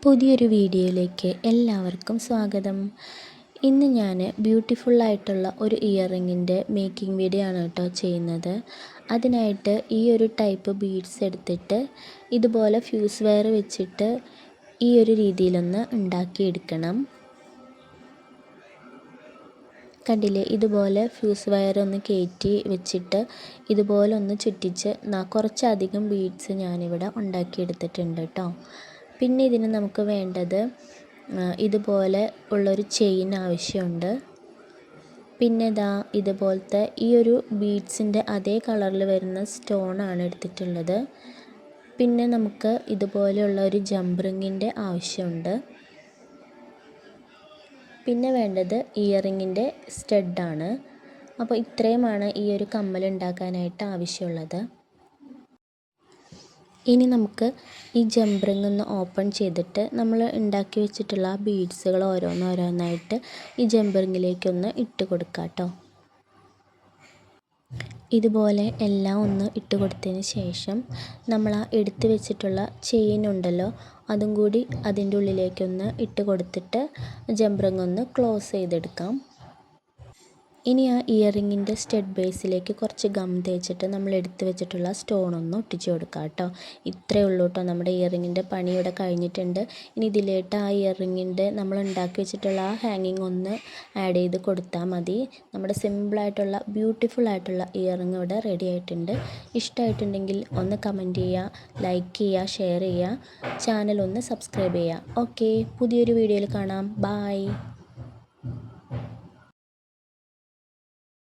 പുതിയൊരു വീഡിയോയിലേക്ക് എല്ലാവർക്കും സ്വാഗതം. ഇന്ന് ഞാൻ ബ്യൂട്ടിഫുള്ളായിട്ടുള്ള ഒരു ഇയറിങ്ങിൻ്റെ മേക്കിംഗ് വീഡിയോ ആണ് കേട്ടോ ചെയ്യുന്നത്. അതിനായിട്ട് ഈ ഒരു ടൈപ്പ് ബീഡ്സ് എടുത്തിട്ട് ഇതുപോലെ ഫ്യൂസ് വയർ വെച്ചിട്ട് ഈ ഒരു രീതിയിലൊന്ന് ഉണ്ടാക്കിയെടുക്കണം. കണ്ടില്ലേ, ഇതുപോലെ ഫ്യൂസ് വയറൊന്ന് കയറ്റി വെച്ചിട്ട് ഇതുപോലെ ഒന്ന് ചുറ്റിച്ച് കുറച്ചധികം ബീഡ്സ് ഞാനിവിടെ ഉണ്ടാക്കിയെടുത്തിട്ടുണ്ട് കേട്ടോ. പിന്നെ ഇതിന് നമുക്ക് വേണ്ടത് ഇതുപോലെ ഉള്ളൊരു ചെയിൻ ആവശ്യമുണ്ട്. പിന്നെ ഇതുപോലത്തെ ഈ ഒരു ബീഡ്സിൻ്റെ അതേ കളറിൽ വരുന്ന സ്റ്റോണാണ് എടുത്തിട്ടുള്ളത്. പിന്നെ നമുക്ക് ഇതുപോലെയുള്ള ഒരു ജംപ് റിങ്ങിൻ്റെ ആവശ്യമുണ്ട്. പിന്നെ വേണ്ടത് ഇയറിങ്ങിൻ്റെ സ്റ്റഡാണ്. അപ്പോൾ ഇത്രയുമാണ് ഈ ഒരു കമ്മൽ ഉണ്ടാക്കാനായിട്ട് ആവശ്യമുള്ളത്. ഇനി നമുക്ക് ഈ ജംപ് റിങ് ഒന്ന് ഓപ്പൺ ചെയ്തിട്ട് നമ്മൾ ഉണ്ടാക്കി വെച്ചിട്ടുള്ള ബീഡ്സുകൾ ഓരോന്നോരോന്നായിട്ട് ഈ ജംപ് റിങ്ങിലേക്കൊന്ന് ഇട്ട് കൊടുക്കാം കേട്ടോ. ഇതുപോലെ എല്ലാം ഒന്ന് ഇട്ട് കൊടുത്തതിന് ശേഷം നമ്മൾ എടുത്ത് വെച്ചിട്ടുള്ള ചെയിൻ ഉണ്ടല്ലോ, അതും കൂടി അതിൻ്റെ ഉള്ളിലേക്കൊന്ന് ഇട്ട് കൊടുത്തിട്ട് ജംപ് റിങ് ഒന്ന് ക്ലോസ് ചെയ്തെടുക്കാം. ഇനി ആ ഇയറിങ്ങിൻ്റെ സ്റ്റഡ് ബേസിലേക്ക് കുറച്ച് ഗം തേച്ചിട്ട് നമ്മൾ എടുത്ത് വെച്ചിട്ടുള്ള സ്റ്റോണൊന്ന് ഒട്ടിച്ച് കൊടുക്കാം കേട്ടോ. ഇത്രയേ ഉള്ളൂ കേട്ടോ, നമ്മുടെ ഇയറിങ്ങിൻ്റെ പണി ഇവിടെ കഴിഞ്ഞിട്ടുണ്ട്. ഇനി ഇതിലേട്ട് ആ ഇയറിങ്ങിൻ്റെ നമ്മൾ ഉണ്ടാക്കി വെച്ചിട്ടുള്ള ആ ഹാങ്ങിങ് ഒന്ന് ആഡ് ചെയ്ത് കൊടുത്താൽ മതി. നമ്മുടെ സിമ്പിളായിട്ടുള്ള ബ്യൂട്ടിഫുള്ളായിട്ടുള്ള ഇയറിങ് ഇവിടെ റെഡി ആയിട്ടുണ്ട്. ഇഷ്ടമായിട്ടുണ്ടെങ്കിൽ ഒന്ന് കമൻറ്റ് ചെയ്യുക, ലൈക്ക് ചെയ്യുക, ഷെയർ ചെയ്യുക, ചാനൽ ഒന്ന് സബ്സ്ക്രൈബ് ചെയ്യുക. ഓക്കെ, പുതിയൊരു വീഡിയോയിൽ കാണാം. ബായ്.